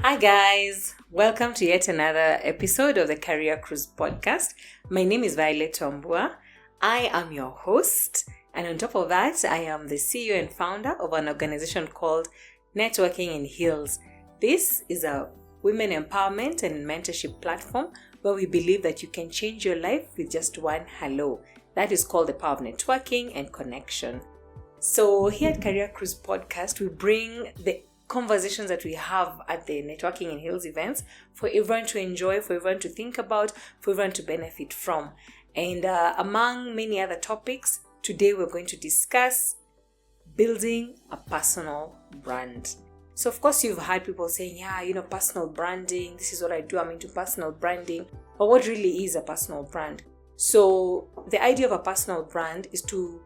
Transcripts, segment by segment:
Hi guys, welcome to yet another episode of the Career Cruise podcast. My name is Violette Wambua. I am your host, and on top of that, I am the CEO and founder of an organization called Networking in Heels. This is a women empowerment and mentorship platform where we believe that you can change your life with just one hello. That is called the power of networking and connection. So here at Career Cruise podcast, we bring the conversations that we have at the Networking in Heels events for everyone to enjoy, for everyone to think about, for everyone to benefit from. And among many other topics, today we're going to discuss building a personal brand. So of course you've heard people saying, personal branding, this is what I do, I'm into personal branding. But what really is a personal brand? So the idea of a personal brand is to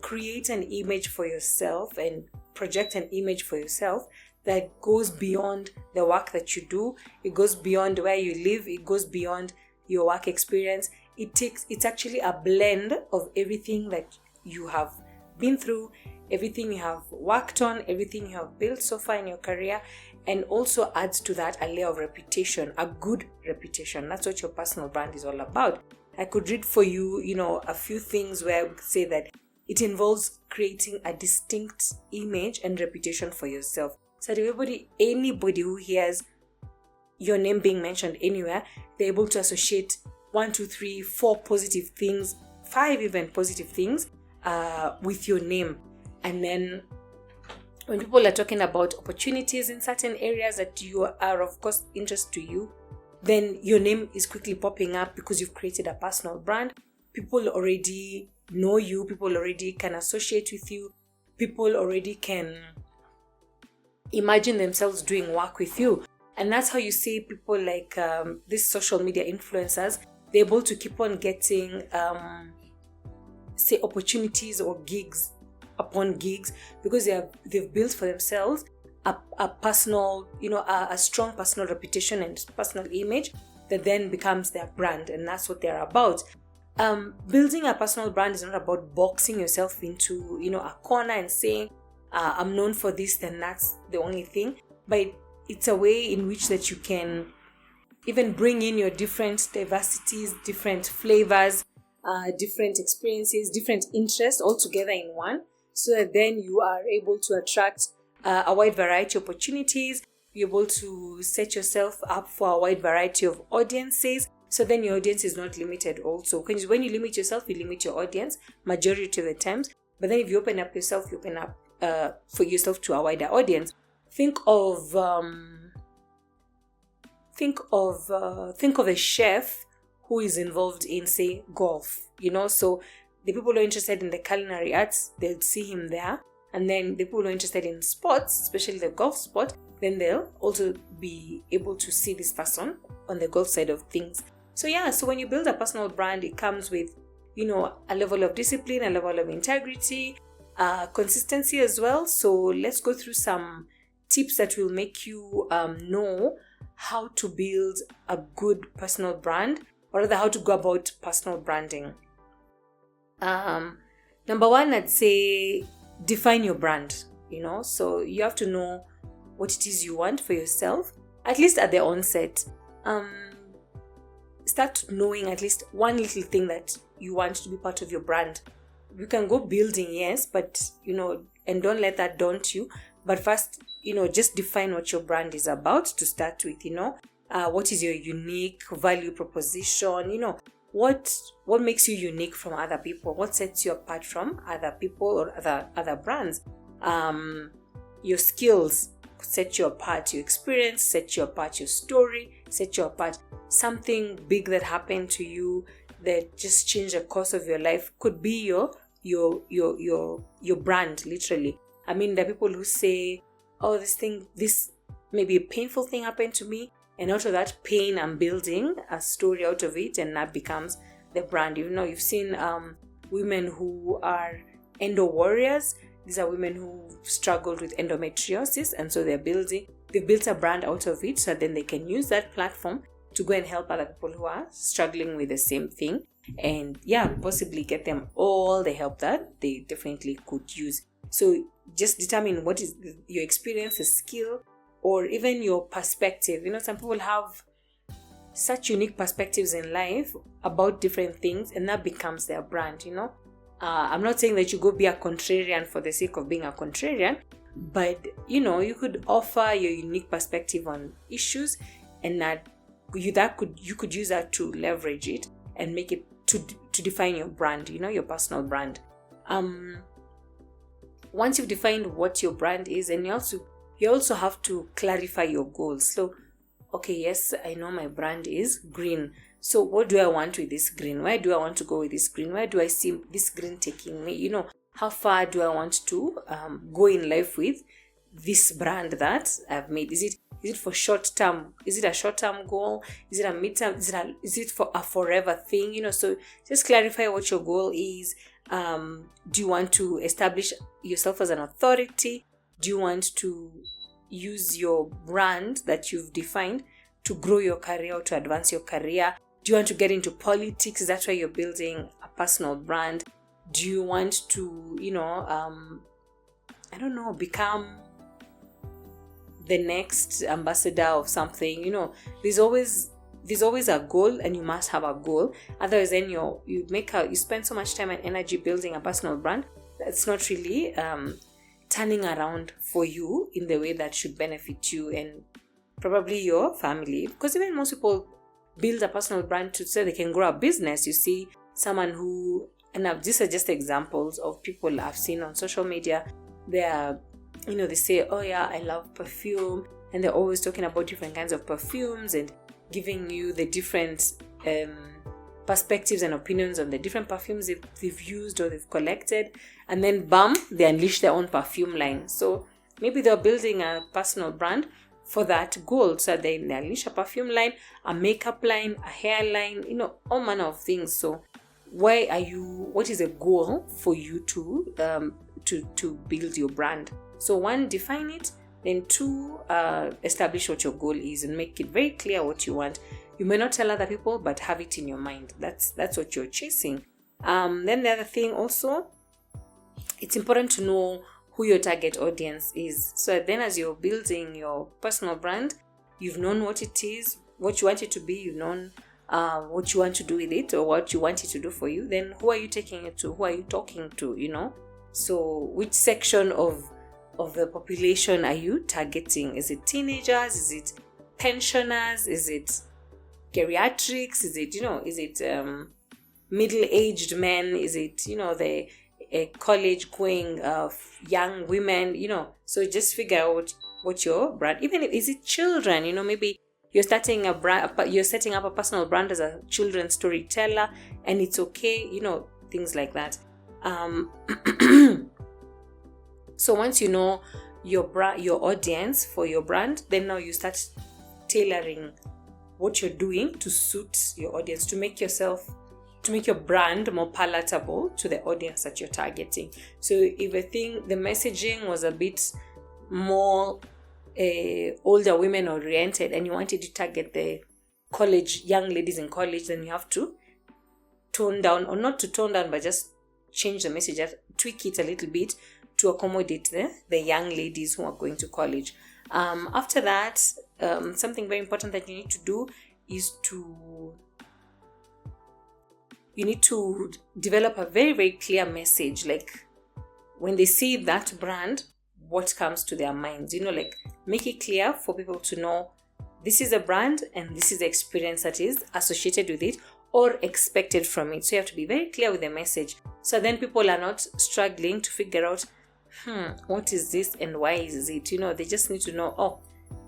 create an image for yourself and project an image for yourself that goes beyond the work that you do. It goes beyond where you live. It goes beyond your work experience. It's actually a blend of everything that you have been through, everything you have worked on, everything you have built so far in your career, and also adds to that a layer of reputation, a good reputation. That's what your personal brand is all about. I could read for you, a few things where we could say that it involves creating a distinct image and reputation for yourself. So that anybody who hears your name being mentioned anywhere, they're able to associate 1, 2, 3, 4 positive things, 5 even positive things with your name. And then when people are talking about opportunities in certain areas that you are of course interest to you, then your name is quickly popping up because you've created a personal brand. People already know you, people already can associate with you, people already can imagine themselves doing work with you. And that's how you see people like these social media influencers, they're able to keep on getting opportunities or gigs upon gigs because they've built for themselves a personal, a strong personal reputation and personal image that then becomes their brand, and that's what they're about. Building a personal brand is not about boxing yourself into, a corner and saying, I'm known for this, then that's the only thing. But it's a way in which that you can even bring in your different diversities, different flavors, different experiences, different interests all together in one, so that then you are able to attract a wide variety of opportunities. You're able to set yourself up for a wide variety of audiences. So then your audience is not limited also. Because when you limit yourself, you limit your audience majority of the times. But then if you open up yourself, you open up for yourself to a wider audience. Think of a chef who is involved in, say, golf. So the people who are interested in the culinary arts, they'll see him there. And then the people who are interested in sports, especially the golf sport, then they'll also be able to see this person on the golf side of things. So when you build a personal brand, it comes with, a level of discipline, a level of integrity, consistency as well. So let's go through some tips that will make you know how to build a good personal brand, or rather how to go about personal branding. Number one, I'd say define your brand, so you have to know what it is you want for yourself, at least at the onset. Start knowing at least one little thing that you want to be part of your brand. You can go building, yes, but and don't let that daunt you. But first, just define what your brand is about to start with. What is your unique value proposition? What makes you unique from other people? What sets you apart from other people or other brands? Your skills set you apart, your experience set you apart, your story set you apart. Something big that happened to you that just changed the course of your life could be your brand, literally. I mean, there are people who say, this maybe a painful thing happened to me, and out of that pain I'm building a story out of it, and that becomes the brand. You've seen women who are endo warriors. These are women who struggled with endometriosis, and so they've built a brand out of it, so then they can use that platform to go and help other people who are struggling with the same thing, and possibly get them all the help that they definitely could use. So just determine what is your experience, a skill, or even your perspective. Some people have such unique perspectives in life about different things, and that becomes their brand. I'm not saying that you go be a contrarian for the sake of being a contrarian, but you could offer your unique perspective on issues, and you could use that to leverage it and make it to define your brand, your personal brand. Once you've defined what your brand is, and you also have to clarify your goals. So, okay, yes, I know my brand is green. So what do I want with this green? Where do I want to go with this green? Where do I see this green taking me? How far do I want to go in life with this brand that I've made? Is it for short term? Is it a short term goal? Is it a mid term? Is it for a forever thing? So just clarify what your goal is. Do you want to establish yourself as an authority? Do you want to use your brand that you've defined to grow your career or to advance your career? Do you want to get into politics? That's why you're building a personal brand. Do you want to, become the next ambassador of something? There's always a goal, and you must have a goal. Otherwise, then you spend so much time and energy building a personal brand that's not really turning around for you in the way that should benefit you and probably your family. Because even most people build a personal brand so they can grow a business. You see someone who, and these are just examples of people I've seen on social media. They say, oh yeah, I love perfume, and they're always talking about different kinds of perfumes and giving you the different perspectives and opinions on the different perfumes they've used or they've collected, and then bam, they unleash their own perfume line. So maybe they're building a personal brand for that goal. So they unleash a perfume line, a makeup line, a hair line, all manner of things. So what is a goal for you to build your brand? So 1, define it. Then 2, establish what your goal is and make it very clear what you want. You may not tell other people, but have it in your mind. That's what you're chasing. Then the other thing also, it's important to know who your target audience is. So then as you're building your personal brand, you've known what it is, what you want it to be, you've known what you want to do with it or what you want it to do for you. Then who are you taking it to? Who are you talking to, So which section of the population are you targeting? Is it teenagers? Is it pensioners? Is it geriatrics? Is it middle-aged men? Is it the college going young women? So just figure out what your brand. Even if is it children? Maybe you're setting up a personal brand as a children's storyteller, and it's okay. Things like that. So once you know your audience for your brand, then now you start tailoring what you're doing to suit your audience, to make your brand more palatable to the audience that you're targeting. So if the messaging was a bit more older women oriented, and you wanted to target the young ladies in college, then you have to tone down, or not to tone down, but just change the message, tweak it a little bit to accommodate the young ladies who are going to college. After that, something very important that you need to do is you need to develop a very, very clear message. Like when they see that brand, what comes to their minds, make it clear for people to know this is a brand and this is the experience that is associated with it or expected from it. So you have to be very clear with the message. So then people are not struggling to figure out, what is this and why is it? They just need to know,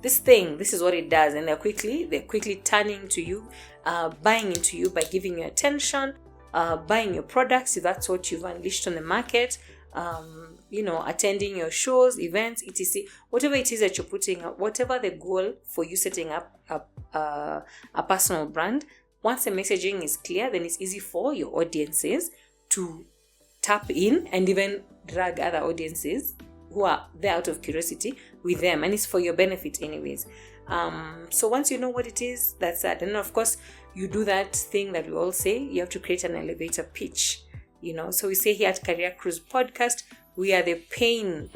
this is what it does. And they're quickly turning to you, buying into you by giving you attention, buying your products if that's what you've unleashed on the market, attending your shows, events, etc. Whatever it is that you're putting up, whatever the goal for you setting up a personal brand, once the messaging is clear, then it's easy for your audiences to tap in and even drag other audiences who are there out of curiosity with them, and it's for your benefit anyways. So once you know what it is, that's that. And of course, you do that thing that we all say, you have to create an elevator pitch. So we say here at Career Cruise Podcast, we are the pain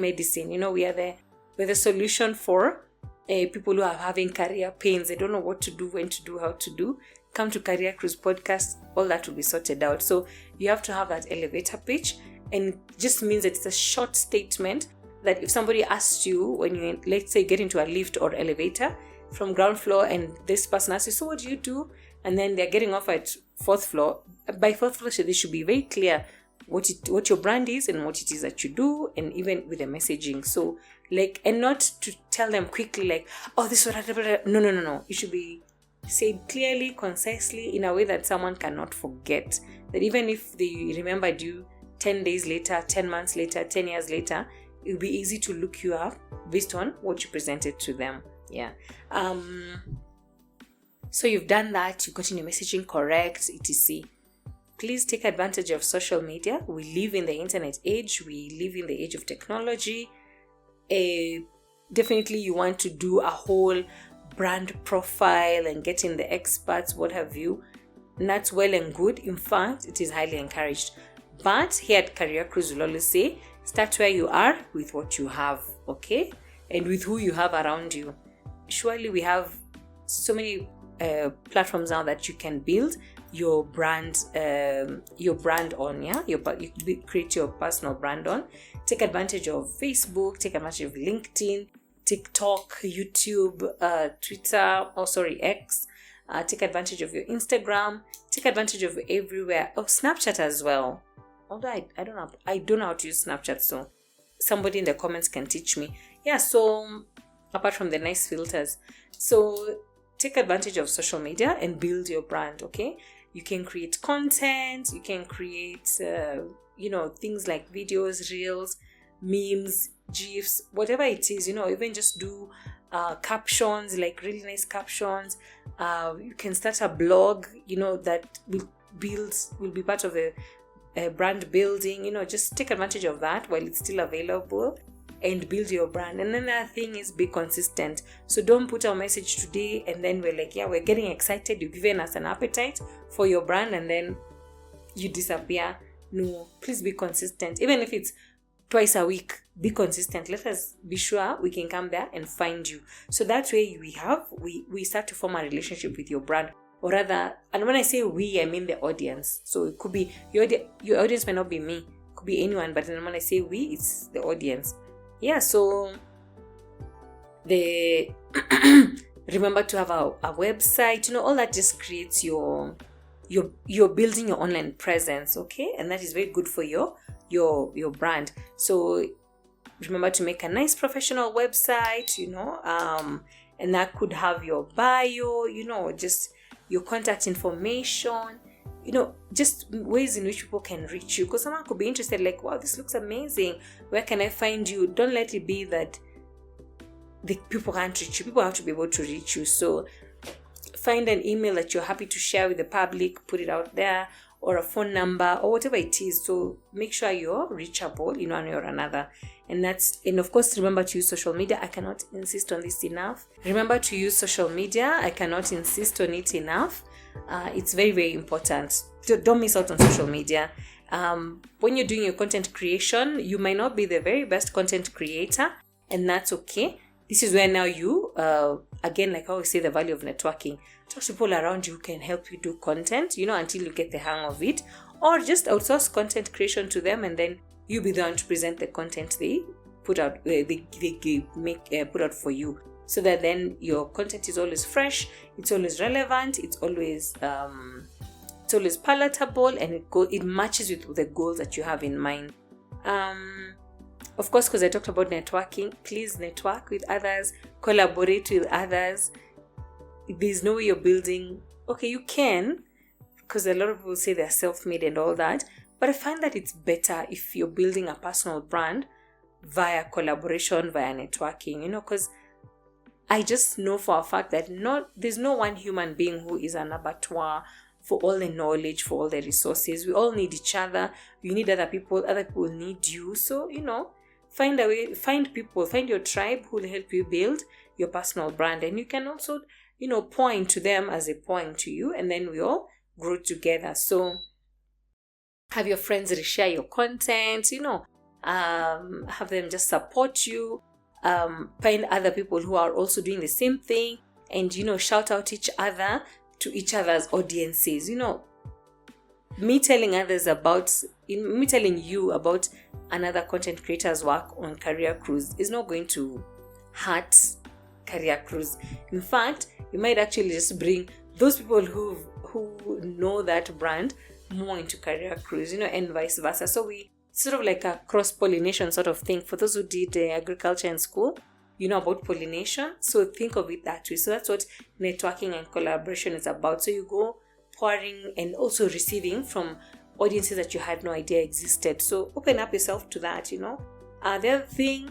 medicine. We are We're the solution for people who are having career pains. They don't know what to do, when to do, how to do. Come to Career Cruise Podcast. All that will be sorted out. So you have to have that elevator pitch, and it just means that it's a short statement that if somebody asks you when you, let's say, get into a lift or elevator from ground floor, and this person asks you, so what do you do? And then they're getting off at fourth floor. By fourth floor, they should be very clear what your brand is and what it is that you do, and even with the messaging. So and not to tell them quickly oh, this is what no. It should be said clearly, concisely, in a way that someone cannot forget. That even if they remembered you 10 days later, 10 months later, 10 years later, it will be easy to look you up based on what you presented to them. Yeah. So you've done that, you've gotten your messaging correct, etc. Please take advantage of social media. We live in the internet age. We live in the age of technology. Definitely you want to do a whole brand profile and get in the experts, what have you. And that's well and good. In fact, it is highly encouraged. But here at Career Cruise, we'll always say, start where you are with what you have, okay? And with who you have around you. Surely we have so many platforms now that you can build your brand on. Yeah, you create your personal brand on. Take advantage of Facebook, take advantage of LinkedIn, TikTok, YouTube, Twitter, X. Take advantage of your Instagram. Take advantage of everywhere. Oh, Snapchat as well. Although I don't know how to use Snapchat, so somebody in the comments can teach me. Yeah, so apart from the nice filters, so take advantage of social media and build your brand. Okay, you can create content. You can create things like videos, reels, memes, gifs, whatever it is. Even just do captions, like really nice captions. You can start a blog. That will be part of the brand building. Just take advantage of that while it's still available and build your brand. And another thing is, be consistent. So don't put our message today and then we're like, yeah, we're getting excited, you've given us an appetite for your brand, and then you disappear. No, please be consistent. Even if it's twice a week, be consistent. Let us be sure we can come there and find you. So that way we start to form a relationship with your brand. Or rather, and when I say we, I mean the audience. So it could be your audience may not be me, it could be anyone, but then when I say we, it's the audience. Yeah, so remember to have a website. All that just creates you're building your online presence, okay? And that is very good for your brand. So remember to make a nice professional website, and that could have your bio, just your contact information, just ways in which people can reach you. Because someone could be interested, like, wow, this looks amazing. Where can I find you? Don't let it be that the people can't reach you. People have to be able to reach you. So find an email that you're happy to share with the public, put it out there, or a phone number, or whatever it is. So make sure you're reachable in one way or another. And of course, remember to use social media. I cannot insist on this enough. Remember to use social media. I cannot insist on it enough. It's very, very important. Don't miss out on social media. When you're doing your content creation, you might not be the very best content creator, and that's okay. This is where now you, again, like I always say, the value of networking. Talk to people around you who can help you do content, until you get the hang of it, or just outsource content creation to them, and then you be the one to present the content they put out, put out for you, so that then your content is always fresh, it's always relevant, it's always palatable, and it matches with the goals that you have in mind. Of course, because I talked about networking, please network with others, collaborate with others. If there's no way you're building, okay, you can, because a lot of people say they're self-made and all that, but I find that it's better if you're building a personal brand via collaboration, via networking, because I just know for a fact that there's no one human being who is an abattoir for all the knowledge, for all the resources. We all need each other. You need other people need you. So, find a way, find your tribe who will help you build your personal brand. And you can also, pour into them as they pour into you, and then we all grow together. So have your friends reshare your content, have them just support you. find other people who are also doing the same thing, and shout out each other to each other's audiences. Me telling you about another content creator's work on Career Cruise is not going to hurt Career Cruise. In fact, you might actually just bring those people who know that brand more into Career Cruise, and vice versa. So we sort of like a cross-pollination sort of thing. For those who did agriculture in school, about pollination. So think of it that way. So that's what networking and collaboration is about. So you go pouring and also receiving from audiences that you had no idea existed. So open up yourself to that, The other thing,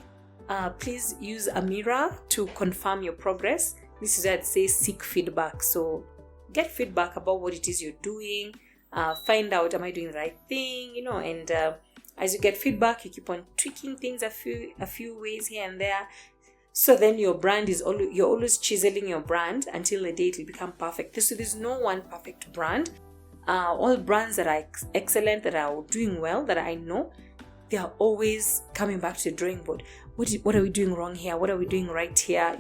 please use a mirror to confirm your progress. This is where I'd say seek feedback. So get feedback about what it is you're doing. Find out, am I doing the right thing? And as you get feedback, you keep on tweaking things a few ways here and there. So then your brand you're always chiseling your brand until the day it will become perfect. So there's no one perfect brand. All brands that are excellent, that are doing well, that I know, they are always coming back to the drawing board. What are we doing wrong here? What are we doing right here?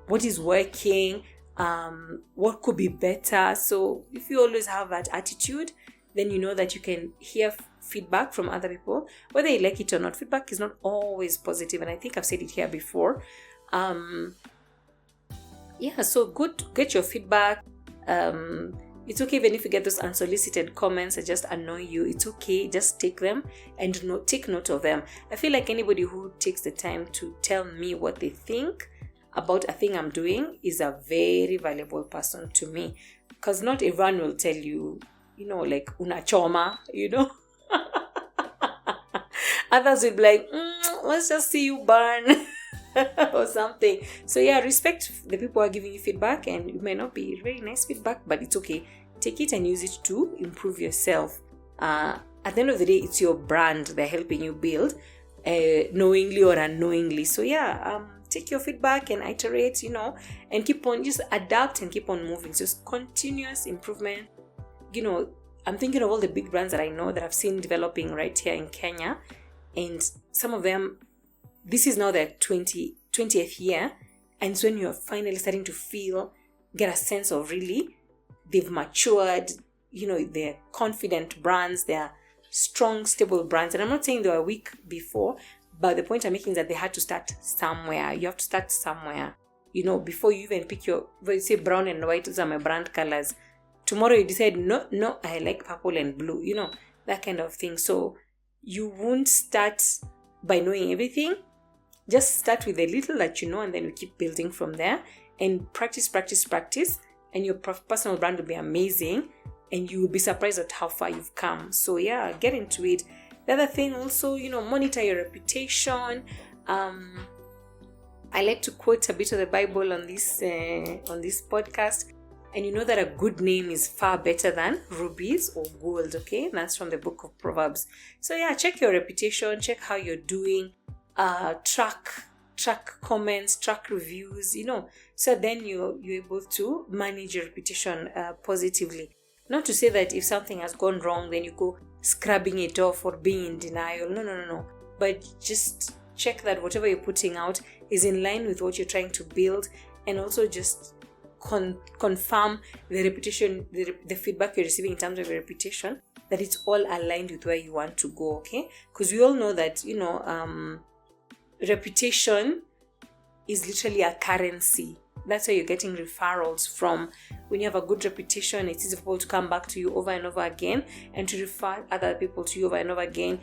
What is working? What could be better? So if you always have that attitude, then you know that you can hear feedback from other people, whether you like it or not. Feedback is not always positive, and I think I've said it here before. So good, get your feedback. It's okay even if you get those unsolicited comments that just annoy you. It's okay, just take them and take note of them. I feel like anybody who takes the time to tell me what they think about a thing I'm doing is a very valuable person to me, because not everyone will tell you, like unachoma, Others will be like, let's just see you burn or something. So respect the people who are giving you feedback, and it may not be very nice feedback, but it's okay. Take it and use it to improve yourself. At the end of the day, it's your brand they're helping you build, knowingly or unknowingly. So take your feedback and iterate, and keep on, just adapt and keep on moving. So it's continuous improvement. I'm thinking of all the big brands that I know that I've seen developing right here in Kenya, and some of them, this is now their 20th year, and so when you're finally starting to get a sense of really they've matured, they're confident brands, they're strong, stable brands. And I'm not saying they were weak before, but the point I'm making is that they had to start somewhere. You have to start somewhere, before you even pick you say brown and white, those are my brand colors. Tomorrow you decide, no, I like purple and blue, that kind of thing. So you won't start by knowing everything. Just start with a little that and then you keep building from there, and practice, and your personal brand will be amazing, and you will be surprised at how far you've come. So get into it. The other thing also, monitor your reputation. I like to quote a bit of the Bible on this podcast. And that a good name is far better than rubies or gold, okay? And that's from the book of Proverbs. So check your reputation, check how you're doing, track comments, track reviews, so then you're able to manage your reputation positively. Not to say that if something has gone wrong, then you go scrubbing it off or being in denial. No. But just check that whatever you're putting out is in line with what you're trying to build, and also just confirm the reputation, the feedback you're receiving in terms of your reputation, that it's all aligned with where you want to go, okay? Because we all know that, reputation is literally a currency. That's where you're getting referrals from. When you have a good reputation, it's easy for people to come back to you over and over again, and to refer other people to you over and over again.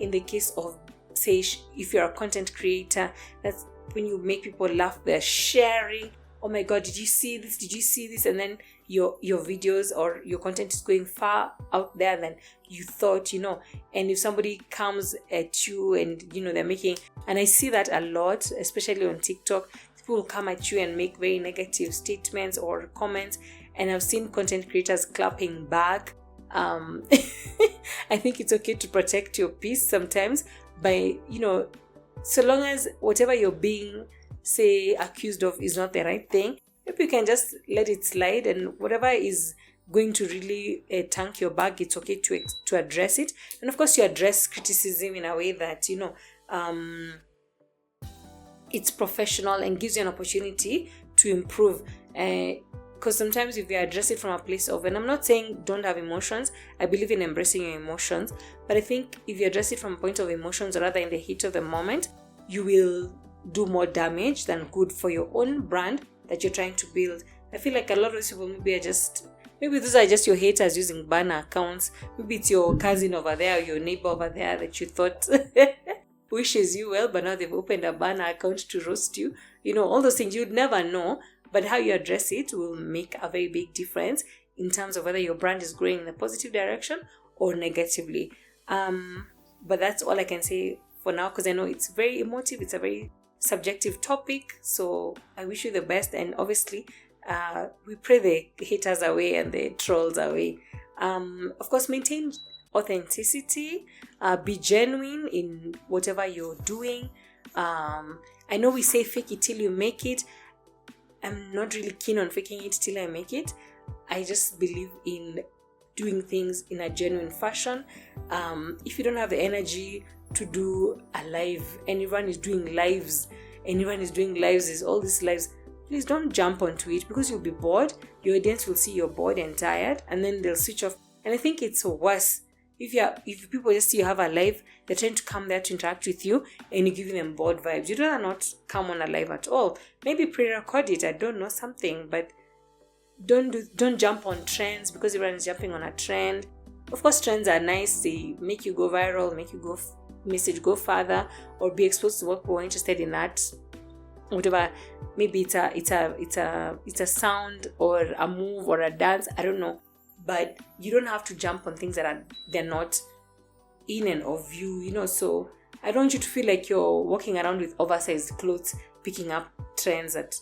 In the case of, say, if you're a content creator, that's when you make people laugh, they're sharing. Oh my God, did you see this? Did you see this? And then your videos or your content is going far out there than you thought, And if somebody comes at you and, they're making, and I see that a lot, especially on TikTok, people will come at you and make very negative statements or comments. And I've seen content creators clapping back. I think it's okay to protect your peace sometimes by, so long as whatever you're being accused of is not the right thing, maybe you can just let it slide, and whatever is going to really tank your bag, it's okay to address it. And of course, you address criticism in a way that it's professional and gives you an opportunity to improve. Because sometimes if you address it from a place of, and I'm not saying don't have emotions, I believe in embracing your emotions, but I think if you address it from a point of emotions rather in the heat of the moment, you will do more damage than good for your own brand that you're trying to build. I feel like a lot of these people maybe those are just your haters using burner accounts. Maybe it's your cousin over there or your neighbor over there that you thought wishes you well, but now they've opened a burner account to roast you. All those things you'd never know, but how you address it will make a very big difference in terms of whether your brand is growing in a positive direction or negatively. But that's all I can say for now, because I know it's very emotive, it's a very subjective topic. So I wish you the best, and obviously we pray the haters away and the trolls away. Of course, maintain authenticity, be genuine in whatever you're doing. I know we say fake it till you make it. I'm not really keen on faking it till I make it. I just believe in doing things in a genuine fashion. If you don't have the energy to do a live, everyone is doing lives, is all these lives, please don't jump onto it, because you'll be bored. Your audience will see you're bored and tired, and then they'll switch off. And I think it's worse if people just see you have a live, they're trying to come there to interact with you, and you're giving them bored vibes. You'd rather not come on a live at all. Maybe pre-record it, I don't know, something, but don't jump on trends because everyone is jumping on a trend. Of course, trends are nice. They make you go viral, make you message go further, or be exposed to what people are interested in, that whatever. Maybe it's a sound or a move or a dance, I don't know. But you don't have to jump on things that they're not in and of you, so I don't want you to feel like you're walking around with oversized clothes, picking up trends that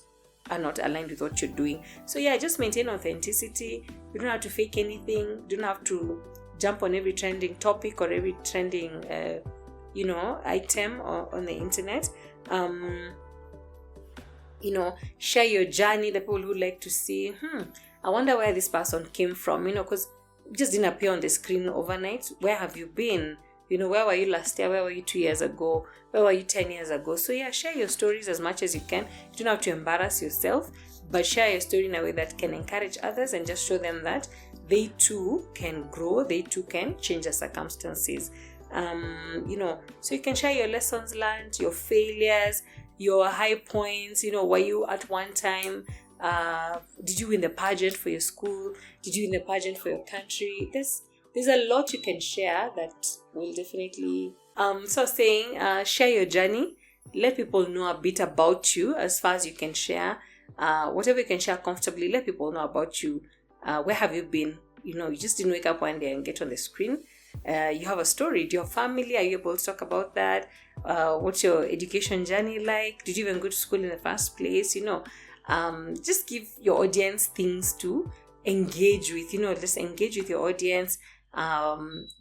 are not aligned with what you're doing. So yeah, just maintain authenticity. You don't have to fake anything. You don't have to jump on every trending topic or every trending item on the internet. Share your journey. The people who like to see, I wonder where this person came from, because it just didn't appear on the screen overnight. Where have you been? Where were you last year? Where were you 2 years ago? Where were you 10 years ago? So yeah, share your stories as much as you can. You don't have to embarrass yourself, but share your story in a way that can encourage others and just show them that they too can grow, they too can change their circumstances. So you can share your lessons learned, your failures, your high points. Were you at one time, did you win the pageant for your school? Did you win the pageant for your country? There's a lot you can share that will definitely share your journey. Let people know a bit about you as far as you can share. Whatever you can share comfortably, let people know about you. Where have you been? You just didn't wake up one day and get on the screen. You have a story. Do you have family? Are you able to talk about that? What's your education journey like? Did you even go to school in the first place? Just give your audience things to engage with. Just engage with your audience.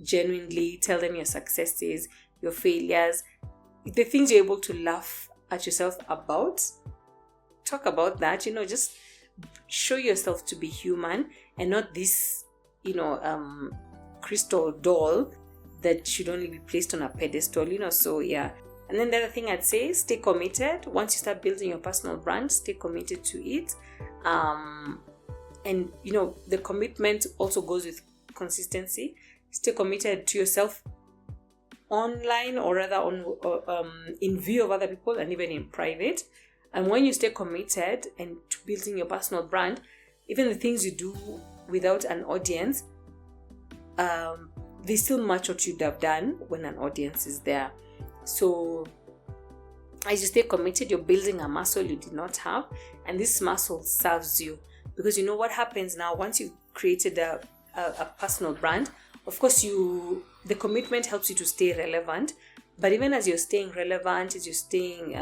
Genuinely tell them your successes, your failures, the things you're able to laugh at yourself about. Talk about that. Just show yourself to be human and not this crystal doll that should only be placed on a pedestal. So yeah. And then the other thing I'd say is stay committed. Once you start building your personal brand, stay committed to it. And the commitment also goes with consistency. Stay committed to yourself online, or rather in view of other people, and even in private. And when you stay committed and to building your personal brand, even the things you do without an audience, they still match what you'd have done when an audience is there. So as you stay committed, you're building a muscle you did not have, and this muscle serves you, because what happens now once you've created a personal brand. Of course, the commitment helps you to stay relevant, but even as you're staying relevant, as you're staying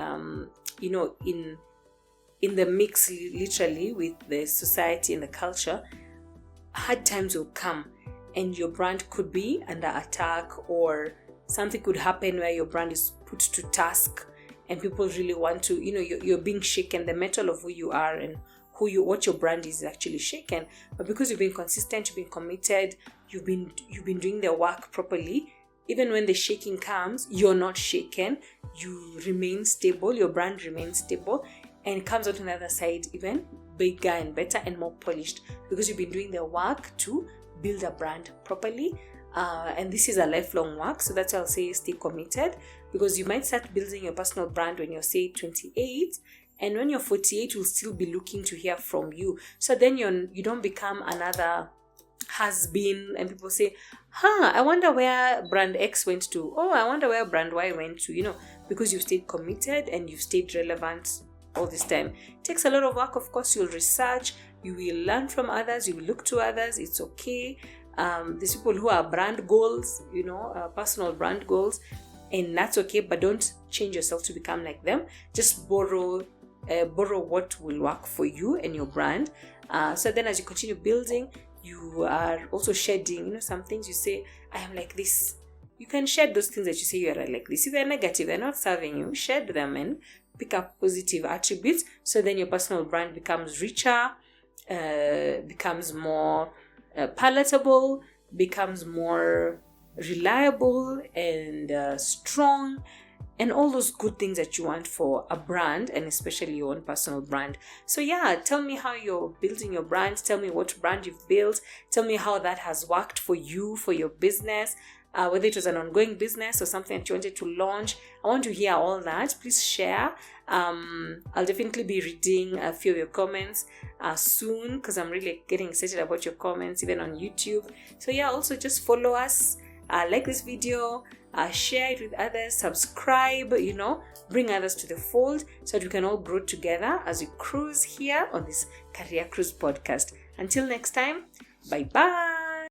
in the mix literally with the society and the culture, hard times will come and your brand could be under attack, or something could happen where your brand is put to task and people really want to, you're being shaken. The metal of who you are and what your brand is actually shaken. But because you've been consistent, you've been committed, you've been doing the work properly, even when the shaking comes, you're not shaken. You remain stable. Your brand remains stable, and it comes out on the other side even bigger and better and more polished, because you've been doing the work to build a brand properly. And this is a lifelong work, so that's why I'll say stay committed, because you might start building your personal brand when you're, say, 28, and when you're 48, we'll still be looking to hear from you. So then you don't become another has been, and people say, I wonder where brand X went to. Oh, I wonder where brand Y went to, because you've stayed committed and you've stayed relevant all this time. It takes a lot of work, of course. You'll research, you will learn from others, you will look to others. It's okay. There's people who are brand goals, personal brand goals, and that's okay, but don't change yourself to become like them. Just borrow what will work for you and your brand. So then as you continue building, you are also shedding, some things you say, I am like this. You can shed those things that you say you are like this. If they're negative, they're not serving you, shed them and pick up positive attributes. So then your personal brand becomes richer, becomes more palatable, becomes more reliable and strong, and all those good things that you want for a brand, and especially your own personal brand. So tell me how you're building your brand. Tell me what brand you've built. Tell me how that has worked for you, for your business, whether it was an ongoing business or something that you wanted to launch. I want to hear all that. Please share. I'll definitely be reading a few of your comments soon, because I'm really getting excited about your comments, even on YouTube. So also just follow us, like this video, share it with others, subscribe, bring others to the fold, so that we can all grow together as we cruise here on this Career Cruise podcast. Until next time, bye bye.